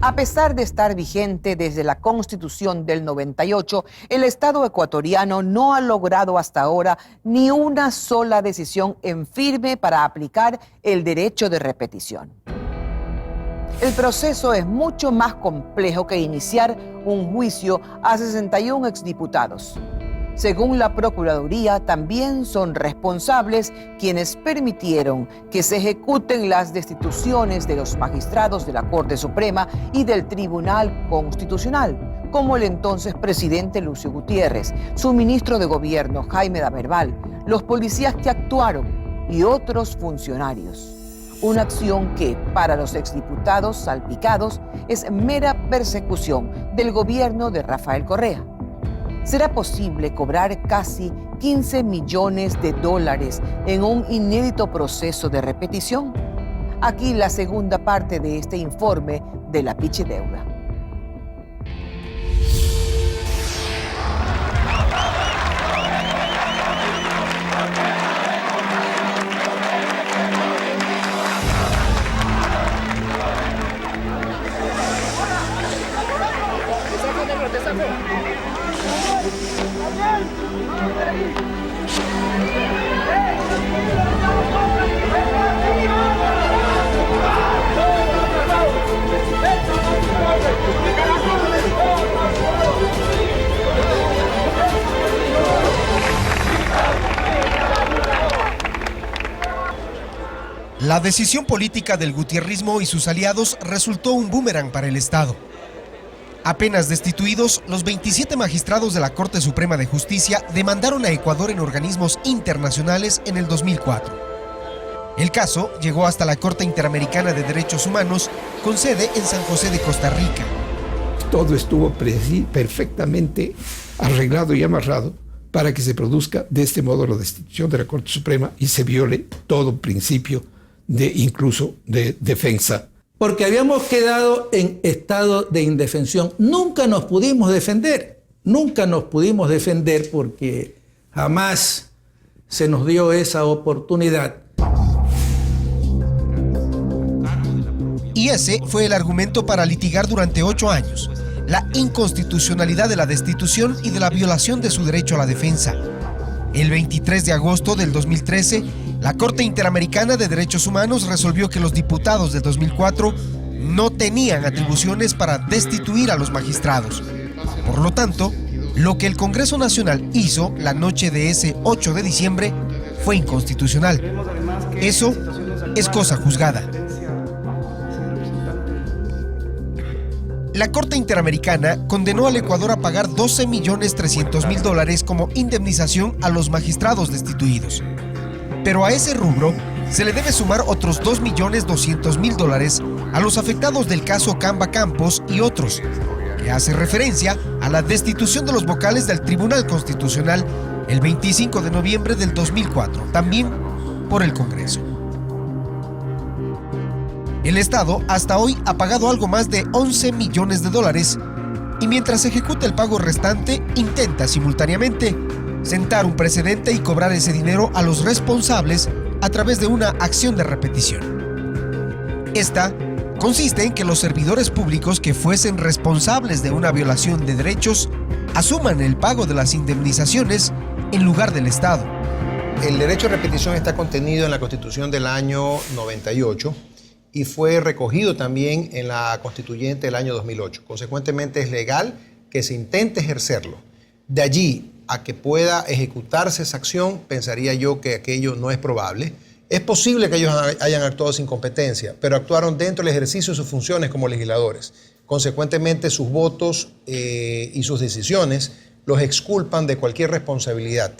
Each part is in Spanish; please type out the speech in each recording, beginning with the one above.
A pesar de estar vigente desde la Constitución del 98, el Estado ecuatoriano no ha logrado hasta ahora ni una sola decisión en firme para aplicar el derecho de repetición. El proceso es mucho más complejo que iniciar un juicio a 61 exdiputados. Según la Procuraduría, también son responsables quienes permitieron que se ejecuten las destituciones de los magistrados de la Corte Suprema y del Tribunal Constitucional, como el entonces presidente Lucio Gutiérrez, su ministro de Gobierno Jaime Damerval, los policías que actuaron y otros funcionarios. Una acción que, para los exdiputados salpicados, es mera persecución del gobierno de Rafael Correa. ¿Será posible cobrar casi 15 millones de dólares en un inédito proceso de repetición? Aquí la segunda parte de este informe de La Pichideuda. La decisión política del gutierrismo y sus aliados resultó un boomerang para el Estado. Apenas destituidos, los 27 magistrados de la Corte Suprema de Justicia demandaron a Ecuador en organismos internacionales en el 2004. El caso llegó hasta la Corte Interamericana de Derechos Humanos, con sede en San José de Costa Rica. Todo estuvo perfectamente arreglado y amarrado para que se produzca de este modo la destitución de la Corte Suprema y se viole todo principio incluso de defensa. Porque habíamos quedado en estado de indefensión. Nunca nos pudimos defender porque jamás se nos dio esa oportunidad. Y ese fue el argumento para litigar durante 8 años, la inconstitucionalidad de la destitución y de la violación de su derecho a la defensa. El 23 de agosto del 2013, la Corte Interamericana de Derechos Humanos resolvió que los diputados del 2004 no tenían atribuciones para destituir a los magistrados. Por lo tanto, lo que el Congreso Nacional hizo la noche de ese 8 de diciembre fue inconstitucional. Eso es cosa juzgada. La Corte Interamericana condenó al Ecuador a pagar $12.300.000 como indemnización a los magistrados destituidos. Pero a ese rubro se le debe sumar otros $2.200.000 a los afectados del caso Camba Campos y otros, que hace referencia a la destitución de los vocales del Tribunal Constitucional el 25 de noviembre del 2004, también por el Congreso. El Estado hasta hoy ha pagado algo más de $11 millones y mientras ejecuta el pago restante, intenta simultáneamente sentar un precedente y cobrar ese dinero a los responsables a través de una acción de repetición. Esta consiste en que los servidores públicos que fuesen responsables de una violación de derechos asuman el pago de las indemnizaciones en lugar del Estado. El derecho a repetición está contenido en la Constitución del año 98 y fue recogido también en la Constituyente del año 2008. Consecuentemente, es legal que se intente ejercerlo. De allí a que pueda ejecutarse esa acción, pensaría yo que aquello no es probable. Es posible que ellos hayan actuado sin competencia, pero actuaron dentro del ejercicio de sus funciones como legisladores. Consecuentemente, sus votos y sus decisiones los exculpan de cualquier responsabilidad.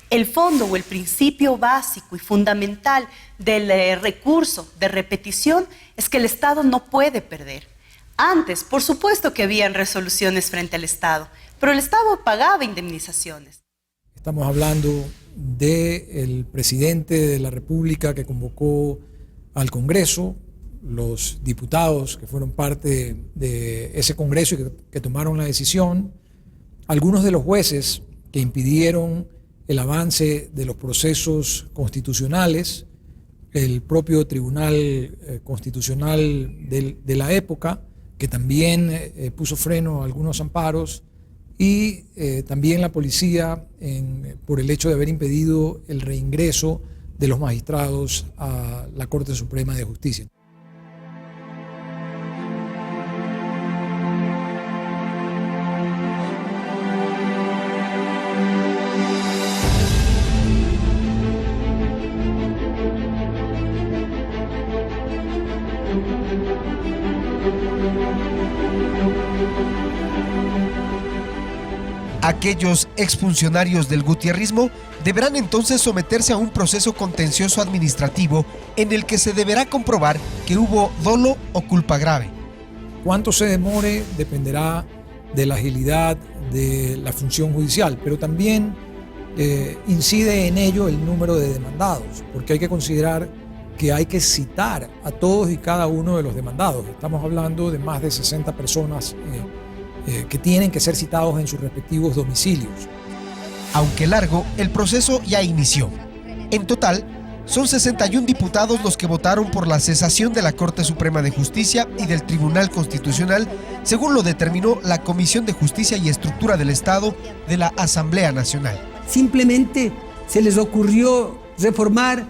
El fondo o el principio básico y fundamental del recurso de repetición es que el Estado no puede perder. Antes, por supuesto que habían resoluciones frente al Estado, pero el Estado pagaba indemnizaciones. Estamos hablando del presidente de la República que convocó al Congreso, los diputados que fueron parte de ese Congreso y que tomaron la decisión, algunos de los jueces que impidieron el avance de los procesos constitucionales, el propio Tribunal Constitucional de la época, que también puso freno a algunos amparos, y también la policía por el hecho de haber impedido el reingreso de los magistrados a la Corte Suprema de Justicia. Aquellos exfuncionarios del gutierrismo deberán entonces someterse a un proceso contencioso administrativo en el que se deberá comprobar que hubo dolo o culpa grave. Cuánto se demore dependerá de la agilidad de la función judicial, pero también incide en ello el número de demandados, porque hay que considerar que hay que citar a todos y cada uno de los demandados. Estamos hablando de más de 60 personas que tienen que ser citados en sus respectivos domicilios. Aunque largo, el proceso ya inició. En total, son 61 diputados los que votaron por la cesación de la Corte Suprema de Justicia y del Tribunal Constitucional, según lo determinó la Comisión de Justicia y Estructura del Estado de la Asamblea Nacional. Simplemente se les ocurrió reformar,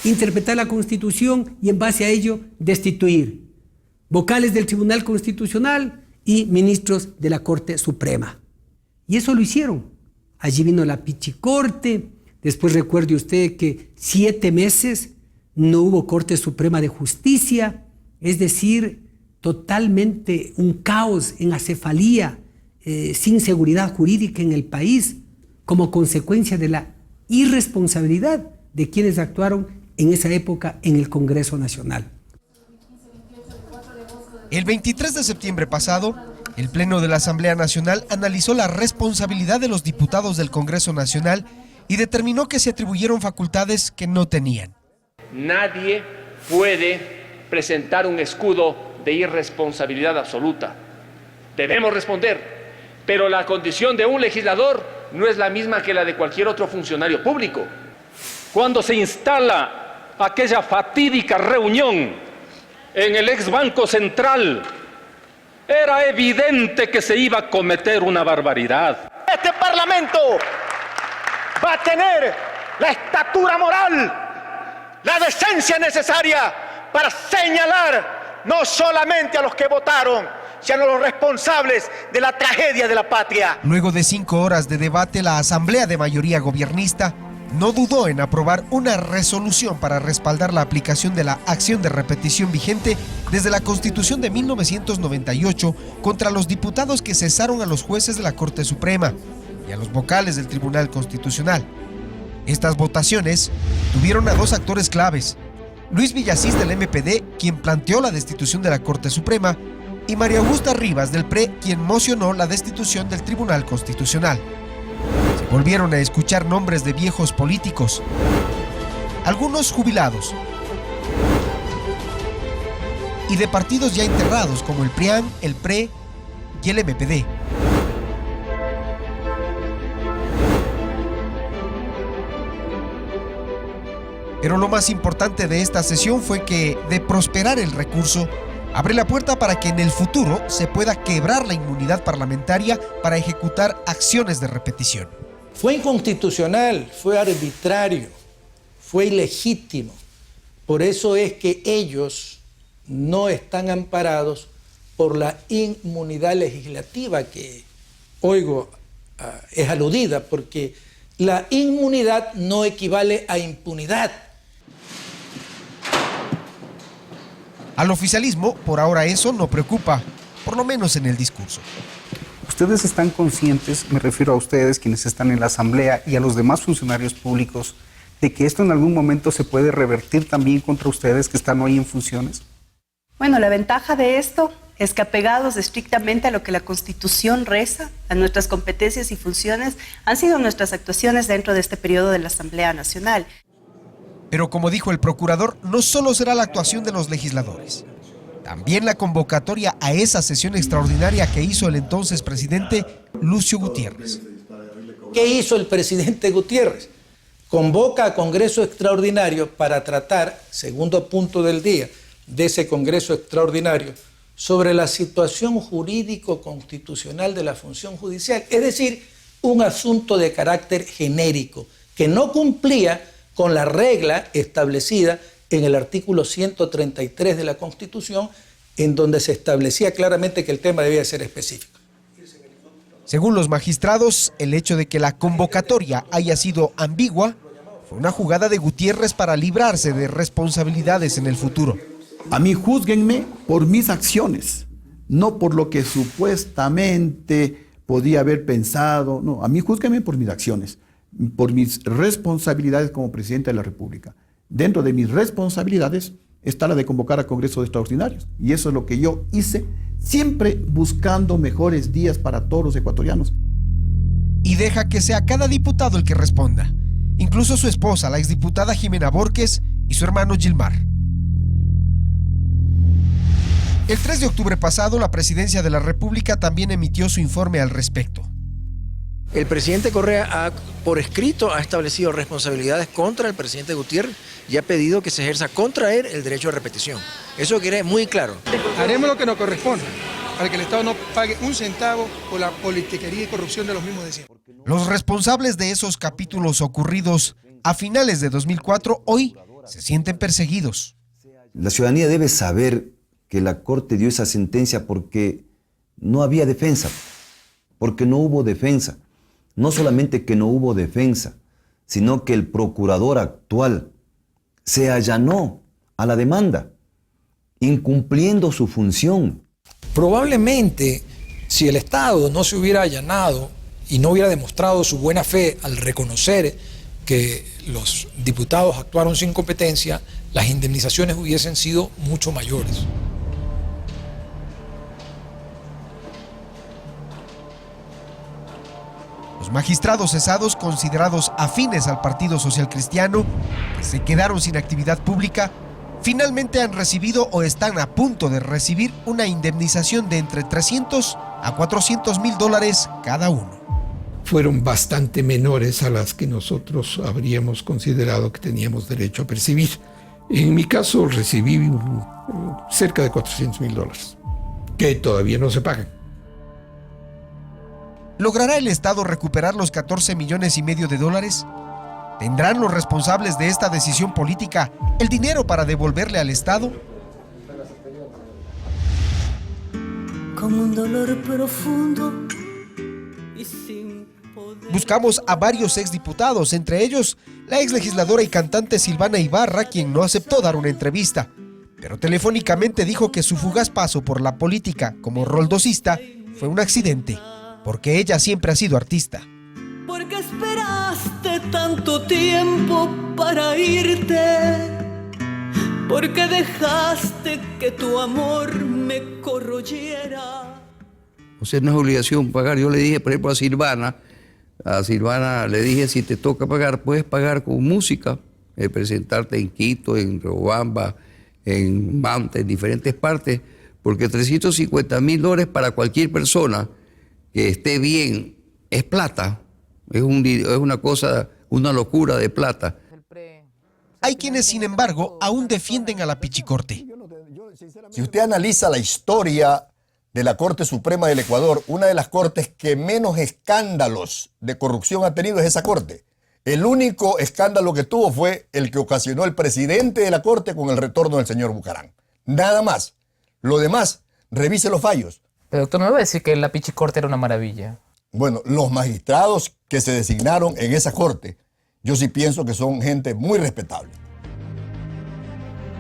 interpretar la Constitución y en base a ello destituir vocales del Tribunal Constitucional y ministros de la Corte Suprema. Y eso lo hicieron. Allí vino la pichicorte. Después recuerde usted que 7 meses no hubo Corte Suprema de Justicia. Es decir, totalmente un caos en acefalía, sin seguridad jurídica en el país, como consecuencia de la irresponsabilidad de quienes actuaron en esa época en el Congreso Nacional. El 23 de septiembre pasado, el Pleno de la Asamblea Nacional analizó la responsabilidad de los diputados del Congreso Nacional y determinó que se atribuyeron facultades que no tenían. Nadie puede presentar un escudo de irresponsabilidad absoluta. Debemos responder, pero la condición de un legislador no es la misma que la de cualquier otro funcionario público. Cuando se instala aquella fatídica reunión en el ex Banco Central, era evidente que se iba a cometer una barbaridad. Este Parlamento va a tener la estatura moral, la decencia necesaria para señalar no solamente a los que votaron, sino a los responsables de la tragedia de la patria. Luego de 5 horas de debate, la Asamblea de mayoría gobiernista no dudó en aprobar una resolución para respaldar la aplicación de la acción de repetición vigente desde la Constitución de 1998 contra los diputados que cesaron a los jueces de la Corte Suprema y a los vocales del Tribunal Constitucional. Estas votaciones tuvieron a 2 actores claves: Luis Villasís del MPD, quien planteó la destitución de la Corte Suprema, y María Augusta Rivas del PRE, quien mocionó la destitución del Tribunal Constitucional. Se volvieron a escuchar nombres de viejos políticos, algunos jubilados, y de partidos ya enterrados como el PRIAN, el PRE y el MPD. Pero lo más importante de esta sesión fue que, de prosperar el recurso, abre la puerta para que en el futuro se pueda quebrar la inmunidad parlamentaria para ejecutar acciones de repetición. Fue inconstitucional, fue arbitrario, fue ilegítimo. Por eso es que ellos no están amparados por la inmunidad legislativa que, oigo, es aludida, porque la inmunidad no equivale a impunidad. Al oficialismo, por ahora eso no preocupa, por lo menos en el discurso. ¿Ustedes están conscientes, me refiero a ustedes, quienes están en la Asamblea, y a los demás funcionarios públicos, de que esto en algún momento se puede revertir también contra ustedes que están hoy en funciones? Bueno, la ventaja de esto es que, apegados estrictamente a lo que la Constitución reza, a nuestras competencias y funciones, han sido nuestras actuaciones dentro de este periodo de la Asamblea Nacional. Pero como dijo el procurador, no solo será la actuación de los legisladores, también la convocatoria a esa sesión extraordinaria que hizo el entonces presidente Lucio Gutiérrez. ¿Qué hizo el presidente Gutiérrez? Convoca a Congreso Extraordinario para tratar, segundo punto del día de ese Congreso Extraordinario, sobre la situación jurídico-constitucional de la función judicial, es decir, un asunto de carácter genérico, que no cumplía con la regla establecida en el artículo 133 de la Constitución, en donde se establecía claramente que el tema debía ser específico. Según los magistrados, el hecho de que la convocatoria haya sido ambigua fue una jugada de Gutiérrez para librarse de responsabilidades en el futuro. A mí júzguenme por mis acciones, no por lo que supuestamente podía haber pensado. No, a mí júzguenme por mis acciones, por mis responsabilidades como presidente de la República. Dentro de mis responsabilidades está la de convocar a congresos extraordinarios. Y eso es lo que yo hice, siempre buscando mejores días para todos los ecuatorianos. Y deja que sea cada diputado el que responda, incluso su esposa, la exdiputada Jimena Borges, y su hermano Gilmar. El 3 de octubre pasado, la Presidencia de la República también emitió su informe al respecto. El presidente Correa, por escrito, ha establecido responsabilidades contra el presidente Gutiérrez y ha pedido que se ejerza contra él el derecho a repetición. Eso quiere muy claro. Haremos lo que nos corresponde, para que el Estado no pague un centavo por la politiquería y corrupción de los mismos de siempre. Los responsables de esos capítulos ocurridos a finales de 2004 hoy se sienten perseguidos. La ciudadanía debe saber que la Corte dio esa sentencia porque no había defensa, porque no hubo defensa. No solamente que no hubo defensa, sino que el procurador actual se allanó a la demanda, incumpliendo su función. Probablemente, si el Estado no se hubiera allanado y no hubiera demostrado su buena fe al reconocer que los diputados actuaron sin competencia, las indemnizaciones hubiesen sido mucho mayores. Los magistrados cesados, considerados afines al Partido Social Cristiano, que se quedaron sin actividad pública, finalmente han recibido o están a punto de recibir una indemnización de entre 300 a 400 mil dólares cada uno. Fueron bastante menores a las que nosotros habríamos considerado que teníamos derecho a percibir. En mi caso recibí cerca de 400 mil dólares, que todavía no se pagan. ¿Logrará el Estado recuperar los 14 millones y medio de dólares? ¿Tendrán los responsables de esta decisión política el dinero para devolverle al Estado? Como un dolor profundo y sin poder. Buscamos a varios exdiputados, entre ellos la exlegisladora y cantante Silvana Ibarra, quien no aceptó dar una entrevista, pero telefónicamente dijo que su fugaz paso por la política como roldosista fue un accidente, porque ella siempre ha sido artista. Porque esperaste tanto tiempo para irte, porque dejaste que tu amor me corroyera. O sea, no es obligación pagar. Yo le dije, por ejemplo, a Silvana le dije, si te toca pagar, puedes pagar con música, presentarte en Quito, en Riobamba, en Manta, en diferentes partes, porque 350 mil dólares para cualquier persona que esté bien, es plata, es una cosa, una locura de plata. Hay quienes, sin embargo, aún defienden a la Pichicorte. Si usted analiza la historia de la Corte Suprema del Ecuador, una de las cortes que menos escándalos de corrupción ha tenido es esa corte. El único escándalo que tuvo fue el que ocasionó el presidente de la Corte con el retorno del señor Bucarán. Nada más. Lo demás, revise los fallos. Pero doctor, ¿no me va a decir que la Pichicorte era una maravilla? Bueno, los magistrados que se designaron en esa corte, yo sí pienso que son gente muy respetable.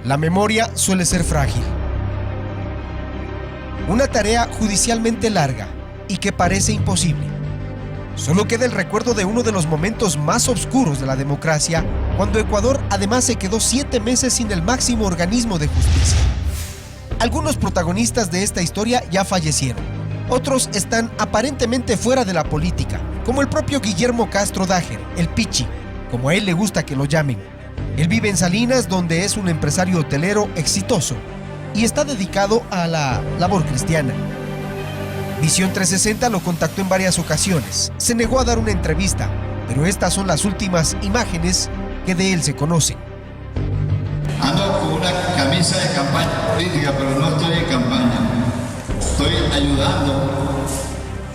La memoria suele ser frágil. Una tarea judicialmente larga y que parece imposible. Solo queda el recuerdo de uno de los momentos más oscuros de la democracia, cuando Ecuador además se quedó 7 meses sin el máximo organismo de justicia. Algunos protagonistas de esta historia ya fallecieron. Otros están aparentemente fuera de la política, como el propio Guillermo Castro Dájer, el Pichi, como a él le gusta que lo llamen. Él vive en Salinas, donde es un empresario hotelero exitoso y está dedicado a la labor cristiana. Visión 360 lo contactó en varias ocasiones. Se negó a dar una entrevista, pero estas son las últimas imágenes que de él se conocen. Ando con una camisa de campaña política, pero no estoy en campaña. Estoy ayudando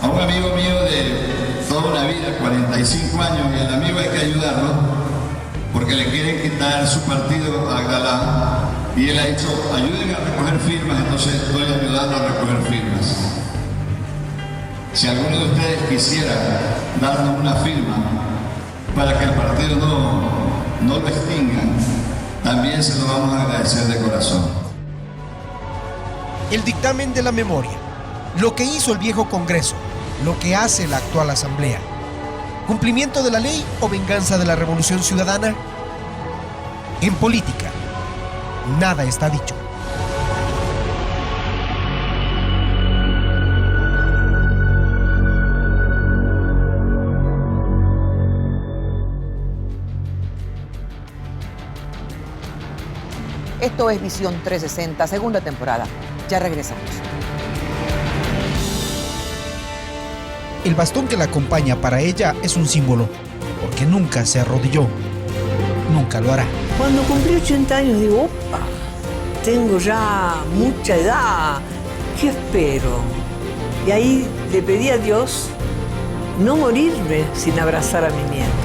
a un amigo mío de toda una vida, 45 años, y el amigo hay que ayudarlo porque le quieren quitar su partido a Galán. Y él ha dicho, ayuden a recoger firmas, entonces estoy ayudando a recoger firmas. Si alguno de ustedes quisiera darnos una firma para que el partido no lo extingan, también se lo vamos a agradecer de corazón. El dictamen de la memoria, lo que hizo el viejo Congreso, lo que hace la actual Asamblea. ¿Cumplimiento de la ley o venganza de la Revolución Ciudadana? En política, nada está dicho. Esto es Visión 360, segunda temporada. Ya regresamos. El bastón que la acompaña para ella es un símbolo, porque nunca se arrodilló, nunca lo hará. Cuando cumplí 80 años digo, opa, tengo ya mucha edad, ¿qué espero? Y ahí le pedí a Dios no morirme sin abrazar a mi nieto.